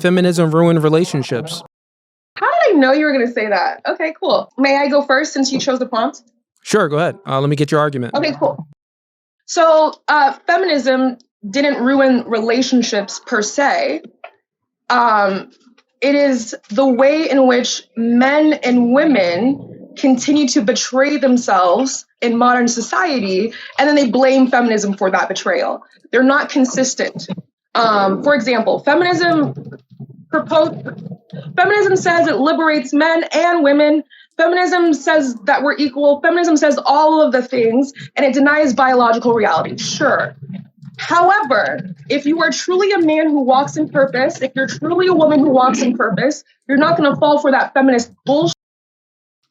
feminism ruined relationships. How did I know you were going to say that? Okay, cool. May I go first since you chose the prompt? Sure, go ahead. Let me get your argument. Okay, cool. So feminism didn't ruin relationships per se. It is the way in which men and women continue to betray themselves in modern society, and then they blame feminism for that betrayal. They're not consistent. For example, feminism says it liberates men and women. Feminism says that we're equal. Feminism says all of the things, and it denies biological reality. Sure. However, if you are truly a man who walks in purpose, if you're truly a woman who walks in purpose, you're not going to fall for that feminist bullshit.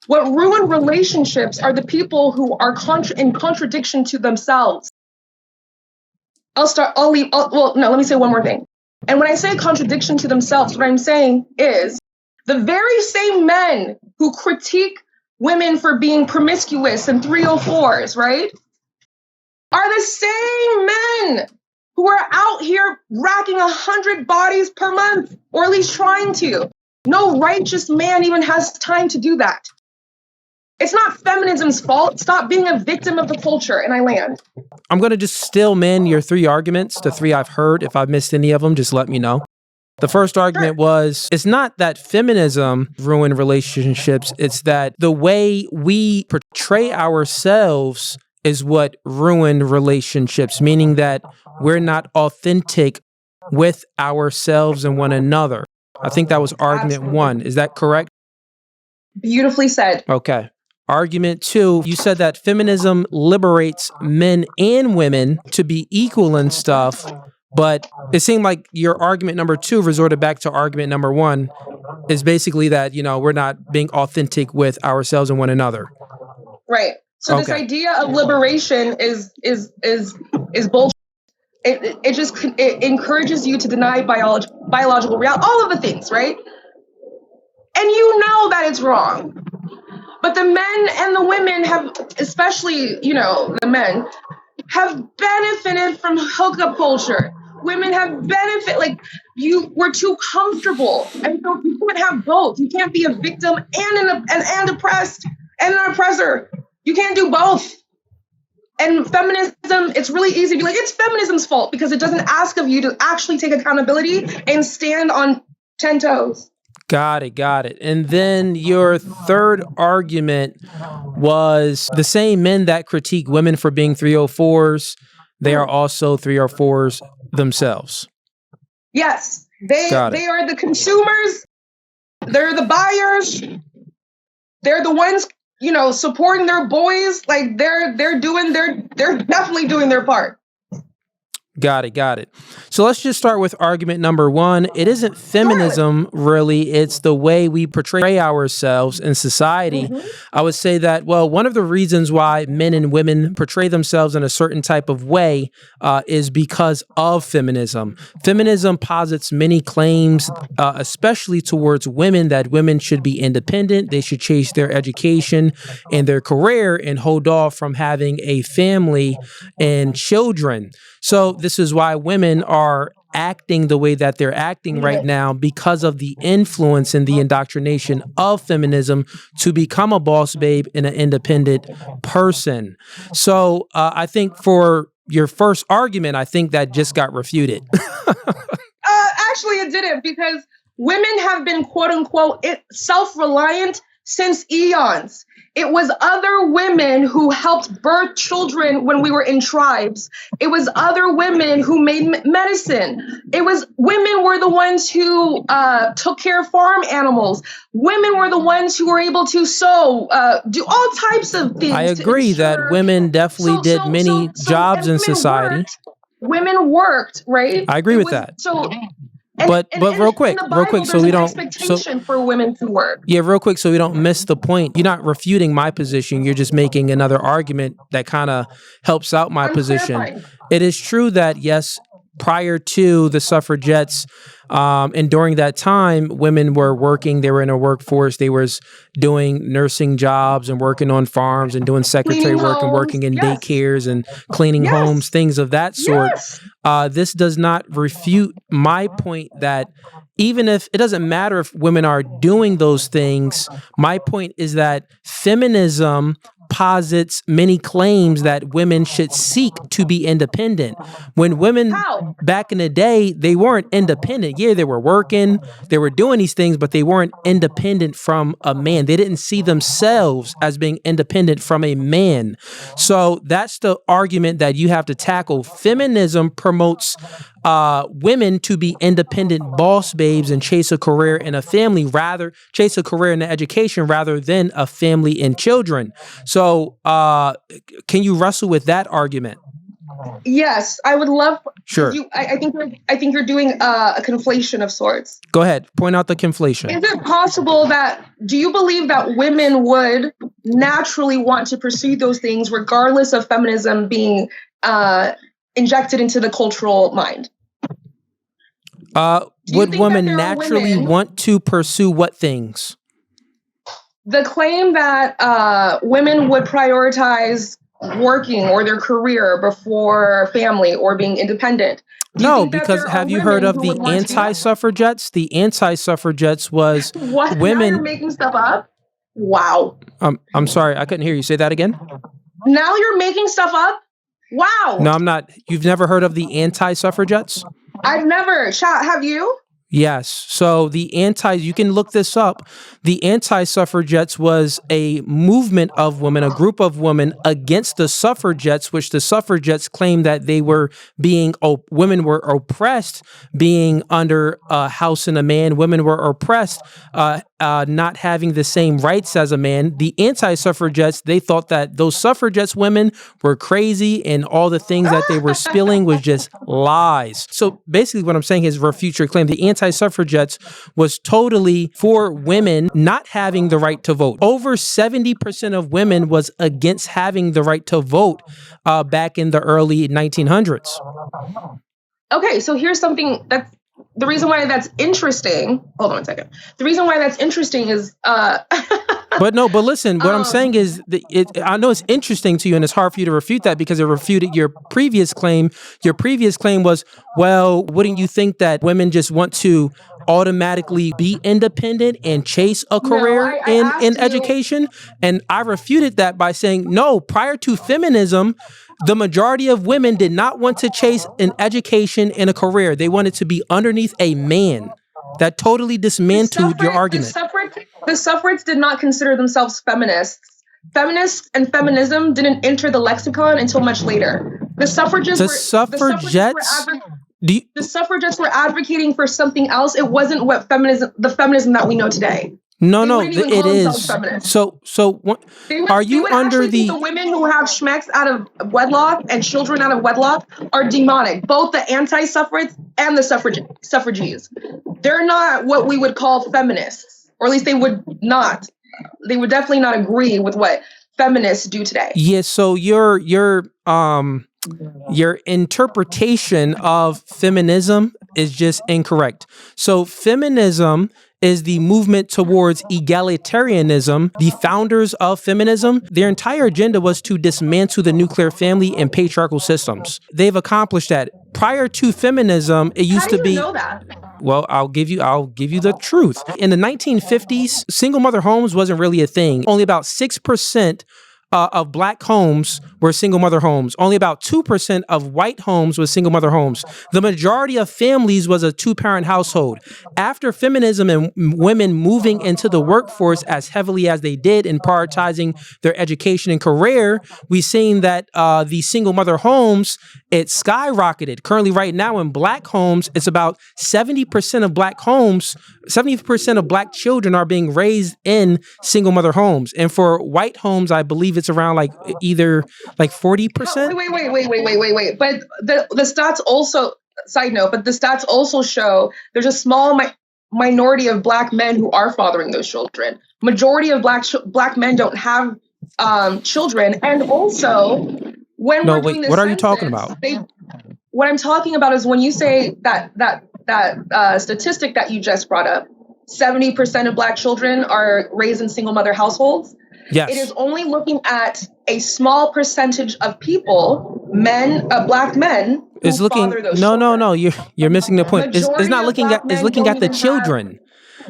What ruin relationships are the people who are in contradiction to themselves. Let me say one more thing. And when I say contradiction to themselves, what I'm saying is the very same men who critique women for being promiscuous and 304s, right, are the same men who are out here racking 100 bodies per month, or at least trying to. No righteous man even has time to do that. It's not feminism's fault. Stop being a victim of the culture, and I land. I'm going to just still man your three arguments, the three I've heard. If I've missed any of them, just let me know. The first argument was, it's not that feminism ruined relationships, it's that the way we portray ourselves is what ruined relationships, meaning that we're not authentic with ourselves and one another. I think that was argument one. Is that correct? Beautifully said. Okay. Argument two, you said that feminism liberates men and women to be equal and stuff, but it seemed like your argument number two resorted back to argument number one, is basically that, we're not being authentic with ourselves and one another. Right. So This idea of liberation is bullshit. It encourages you to deny biological reality, all of the things, right? And you know that it's wrong. But the men and the women have, especially, the men, have benefited from hookup culture. Women have benefited, we're too comfortable. And so you can't have both. You can't be a victim and oppressed and an oppressor. You can't do both. And feminism, it's really easy to be like, it's feminism's fault because it doesn't ask of you to actually take accountability and stand on 10 toes. Got it. And then your third argument was the same men that critique women for being 304s, they are also 304s themselves. Yes, they are the consumers. They're the buyers. They're the ones, supporting their boys. They're definitely doing their part. Got it. So let's just start with argument number one. It isn't feminism, really. It's the way we portray ourselves in society. Mm-hmm. I would say that, one of the reasons why men and women portray themselves in a certain type of way is because of feminism. Feminism posits many claims, especially towards women, that women should be independent. They should chase their education and their career and hold off from having a family and children. So this is why women are acting the way that they're acting right now, because of the influence and the indoctrination of feminism to become a boss babe and an independent person. So I think for your first argument, I think that just got refuted. Actually, it didn't, because women have been, quote unquote, self-reliant since eons. It was other women who helped birth children when we were in tribes. It was other women who made medicine. Women were the ones who took care of farm animals. Women were the ones who were able to sew, do all types of things. I agree that women definitely did many jobs in society. Women worked, right? I agree with that. But real quick, so we don't expectation for women to work. Yeah, real quick, so we don't miss the point. You're not refuting my position. You're just making another argument that kind of helps out my position. Clarifying. It is true that yes, prior to the suffragettes, and during that time, women were working. They were in a workforce. They was doing nursing jobs and working on farms and doing secretary work and working in daycares and cleaning homes, things of that sort. This does not refute my point that even if it doesn't matter if women are doing those things, my point is that feminism posits many claims that women should seek to be independent. When women back in the day, they weren't independent. Yeah, they were working, they were doing these things, but they weren't independent from a man. They didn't see themselves as being independent from a man. So that's the argument that you have to tackle. Feminism promotes women to be independent boss babes and chase a career in a family, chase a career in education rather than a family and children. So can you wrestle with that argument? Yes, I would love. Sure. I think you're doing a conflation of sorts. Go ahead. Point out the conflation. Is it possible do you believe that women would naturally want to pursue those things regardless of feminism being injected into the cultural mind? Would women naturally want to pursue what things? The claim that women would prioritize working or their career before family or being independent. No, because have you heard of the anti-suffragettes? The anti-suffragettes was what? women. Now you're making stuff up? Wow. I'm sorry, I couldn't hear you. Say that again. Now you're making stuff up? Wow. No, I'm not. You've never heard of the anti-suffragettes? I've never. Have you? Yes. So you can look this up. The anti-suffragettes was a movement of women, a group of women against the suffragettes, which the suffragettes claimed that women were oppressed being under a house and a man. Women were oppressed, not having the same rights as a man. The anti-suffragettes, they thought that those suffragettes women were crazy and all the things that they were spilling was just lies. So basically what I'm saying is refute your claim. The anti-suffragettes was totally for women not having the right to vote. Over 70% of women was against having the right to vote back in the early 1900s. Okay, so here's something that's the reason why that's interesting. Hold on a second. The reason why that's interesting is But listen, what I'm saying is I know it's interesting to you and it's hard for you to refute that because it refuted your previous claim. Your previous claim was, well, wouldn't you think that women just want to automatically be independent and chase a career in education? And I refuted that by saying, no, prior to feminism, the majority of women did not want to chase an education and a career. They wanted to be underneath a man. That totally dismantled your argument. The suffragettes did not consider themselves feminists. Feminists and feminism didn't enter the lexicon until much later. The suffragettes were advocating for something else. It wasn't the feminism that we know today. No, it is. So are you under the women who have schmecks out of wedlock and children out of wedlock are demonic? Both the anti-suffragettes and the suffragees. They're not what we would call feminists, or at least they would not. They would definitely not agree with what feminists do today. Yeah. So your interpretation of feminism is just incorrect. So feminism is the movement towards egalitarianism. The founders of feminism, their entire agenda was to dismantle the nuclear family and patriarchal systems. They've accomplished that. Prior to feminism, it used to be. How do you know that? Well, I'll give you the truth. In the 1950s, single mother homes wasn't really a thing. Only about 6% of black homes were single mother homes. Only about 2% of white homes was single mother homes. The majority of families was a two-parent household. After feminism and women moving into the workforce as heavily as they did in prioritizing their education and career, we've seen that the single mother homes, it skyrocketed. Currently right now in black homes, it's about 70% of black homes, 70% of black children are being raised in single mother homes. And for white homes, I believe it's around either 40%. Wait. But the stats also, side note, but the stats also show there's a small minority of black men who are fathering those children. Majority of black men don't have children. And also, when we're doing this what are you talking about? what I'm talking about is when you say that statistic that you just brought up, 70% of Black children are raised in single mother households. Yes. It is only looking at a small percentage of people, men, Black men, who It's looking. father those No, children. no. You're missing the point. It's Majority not of looking Black at. It's men looking don't at the even children.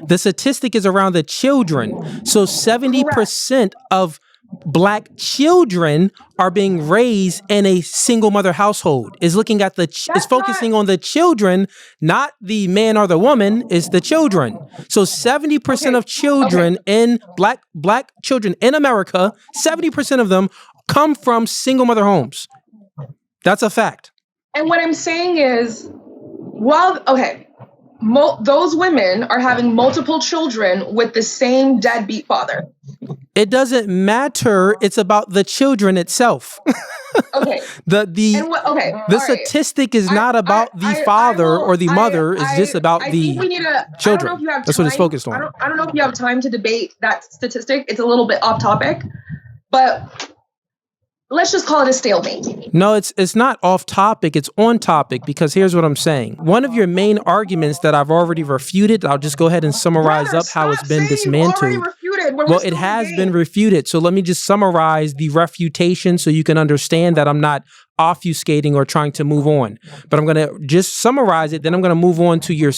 The statistic is around the children. So 70% of Black children are being raised in a single mother household. Is looking at the. It's focusing on the children, not the man or the woman. It's the children. So 70% of children in Black children in America, 70% of them come from single mother homes. That's a fact. And what I'm saying is, those women are having multiple children with the same deadbeat father. It doesn't matter. It's about the children itself. Okay. The statistic is not about the father or the mother. It's just about the children. That's what it's focused on. I don't know if you have time to debate that statistic. It's a little bit off topic, but let's just call it a stalemate. No, it's not off topic. It's on topic, because here's what I'm saying. One of your main arguments that I've already refuted, I'll just go ahead and summarize how it's been dismantled. Well, it has been refuted. So let me just summarize the refutation so you can understand that I'm not obfuscating or trying to move on. But I'm going to just summarize it. Then I'm going to move on to your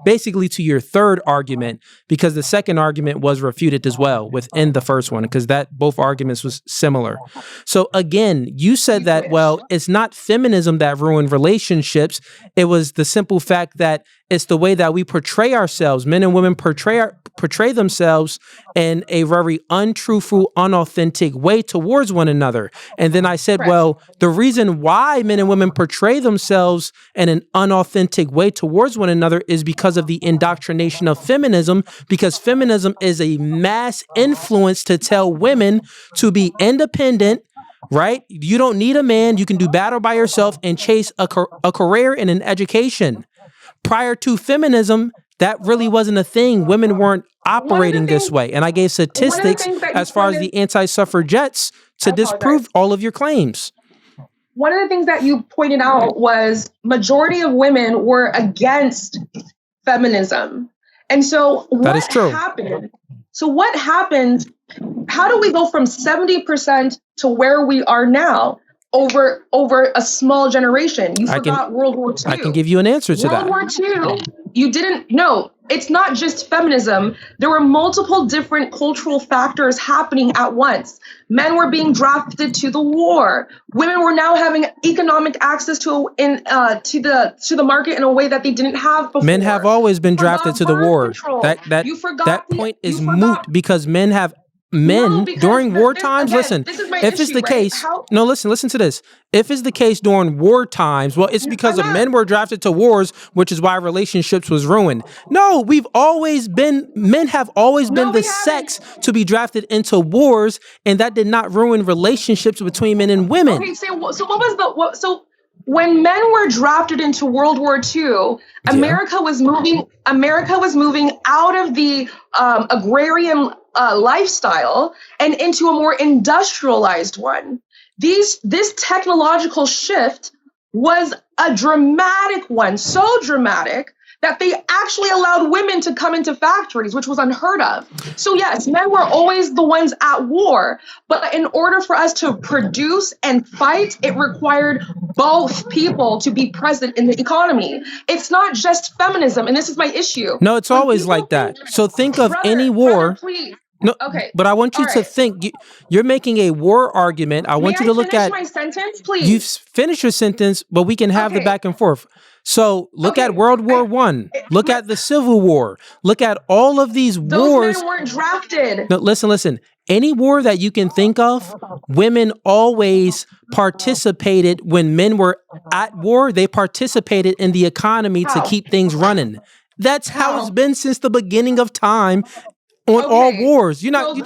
basically to your third argument, because the second argument was refuted as well within the first one, because both arguments was similar. So again, you said that, well, it's not feminism that ruined relationships. It was the simple fact that it's the way that we portray ourselves. Men and women portray themselves in a very untruthful, unauthentic way towards one another. And then I said, well, the reason why men and women portray themselves in an unauthentic way towards one another is because of the indoctrination of feminism, because feminism is a mass influence to tell women to be independent, right? You don't need a man. You can do battle by yourself and chase a career and an education. Prior to feminism, that really wasn't a thing. Women weren't operating this way. And I gave statistics as far as the anti-suffragettes to disprove all of your claims. One of the things that you pointed out was majority of women were against feminism. And so that is true. Happened? So what happened? How do we go from 70% to where we are now over a small generation? You forgot World War II. I can give you an answer to that. World War II. You didn't know. It's not just feminism. There were multiple different cultural factors happening at once. Men were being drafted to the war. Women were now having economic access to the market in a way that they didn't have before. Men have always been drafted to the war. That point is moot, because during war times, listen, if it's the case, listen to this. If it's the case during war times, well, it's because men were drafted to wars, which is why relationships was ruined. No, men have always been the sex to be drafted into wars, and that did not ruin relationships between men and women. Okay, so when men were drafted into World War II, America was moving out of the agrarian lifestyle and into a more industrialized one. This technological shift was a dramatic one, so dramatic that they actually allowed women to come into factories, which was unheard of. So yes, men were always the ones at war, but in order for us to produce and fight, it required both people to be present in the economy. It's not just feminism, and this is my issue. No, it's always like that. So think of any war. Please. No, okay. But I want you to think. You're making a war argument. I want you to look at my sentence, please. You've finished your sentence, but we can have the back and forth. So look at World War I. Look at the Civil War. Look at all of these wars. Those men weren't drafted. No, listen. Any war that you can think of, women always participated. When men were at war, they participated in the economy to keep things running. That's how it's been since the beginning of time. On all wars, you're not.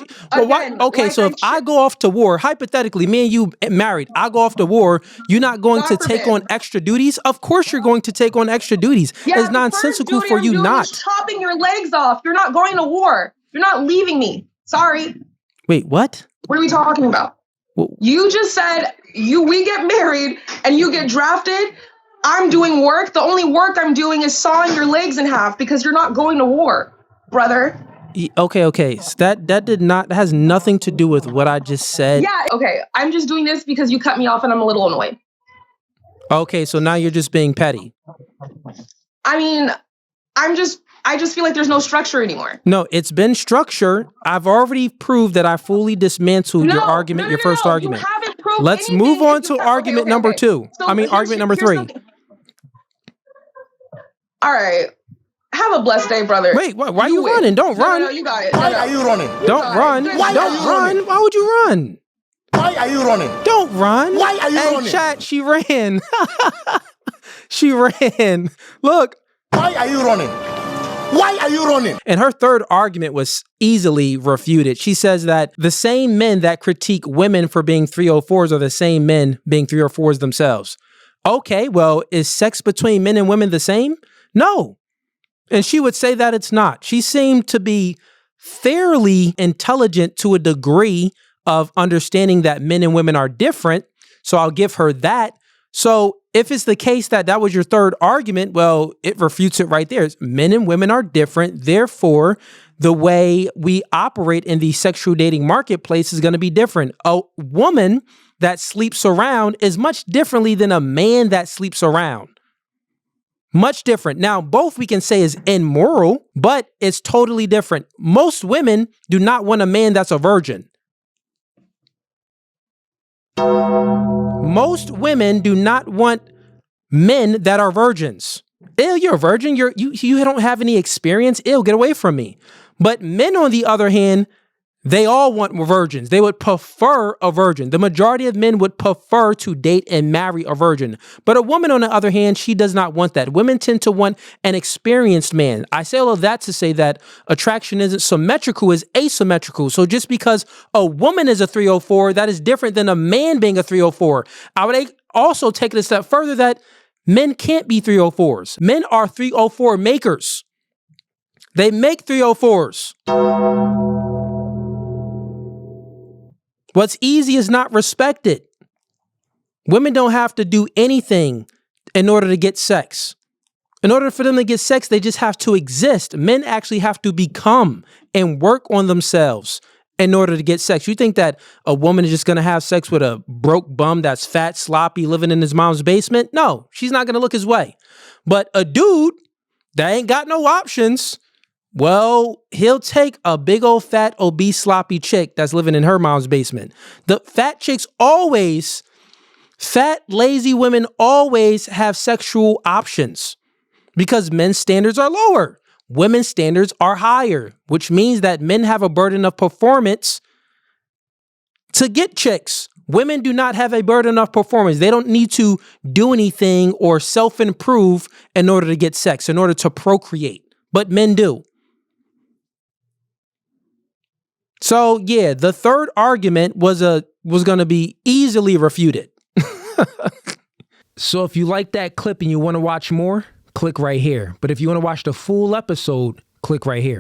So if I go off to war, hypothetically, me and you married, I go off to war, you're not going to take on extra duties. Of course, you're going to take on extra duties. It's nonsensical for you not. Chopping your legs off. You're not going to war. You're not leaving me. Sorry. Wait, what? What are we talking about? You just said we get married and you get drafted. I'm doing work. The only work I'm doing is sawing your legs in half because you're not going to war, brother. Okay. So that has nothing to do with what I just said. Yeah, okay. I'm just doing this because you cut me off and I'm a little annoyed. Okay, so now you're just being petty. I mean, I just feel like there's no structure anymore. No, it's been structure. I've already proved that I fully dismantled your argument, your first argument. You haven't proved Let's anything. move on to argument number 2. So argument number 3. All right. Have a blessed day, brother. Wait, why are you running? Don't run. No, you got it. Why are you running? Don't run. Don't run. Why would you run? Why are you running? Don't run. Why are you running? Hey, chat, she ran. She ran. Look. Why are you running? Why are you running? And her third argument was easily refuted. She says that the same men that critique women for being 304s are the same men being 304s themselves. Okay, well, is sex between men and women the same? No. And she would say that it's not. She seemed to be fairly intelligent to a degree of understanding that men and women are different. So I'll give her that. So if it's the case that that was your third argument, well, it refutes it right there. Men and women are different. Therefore, the way we operate in the sexual dating marketplace is going to be different. A woman that sleeps around is much differently than a man that sleeps around. Much different. Now, both we can say is immoral, but it's totally different. Most women do not want a man that's a virgin. Most women do not want men that are virgins. Ew, you're a virgin. You don't have any experience. Ew, get away from me. But men, on the other hand, they all want virgins. They would prefer a virgin. The majority of men would prefer to date and marry a virgin. But a woman, on the other hand, she does not want that. Women tend to want an experienced man. I say all of that to say that attraction isn't symmetrical, it's asymmetrical. So just because a woman is a 304, that is different than a man being a 304. I would also take it a step further that men can't be 304s. Men are 304 makers. They make 304s. What's easy is not respected. Women don't have to do anything in order to get sex. In order for them to get sex, they just have to exist. Men actually have to become and work on themselves in order to get sex. You think that a woman is just going to have sex with a broke bum that's fat, sloppy, living in his mom's basement? No, she's not going to look his way. But a dude that ain't got no options, well, he'll take a big old fat, obese, sloppy chick that's living in her mom's basement. The fat chicks always, fat, lazy women always have sexual options because men's standards are lower. Women's standards are higher, which means that men have a burden of performance to get chicks. Women do not have a burden of performance. They don't need to do anything or self-improve in order to get sex, in order to procreate, but men do. So yeah, the third argument was going to be easily refuted. So if you like that clip and you want to watch more, click right here. But if you want to watch the full episode, click right here.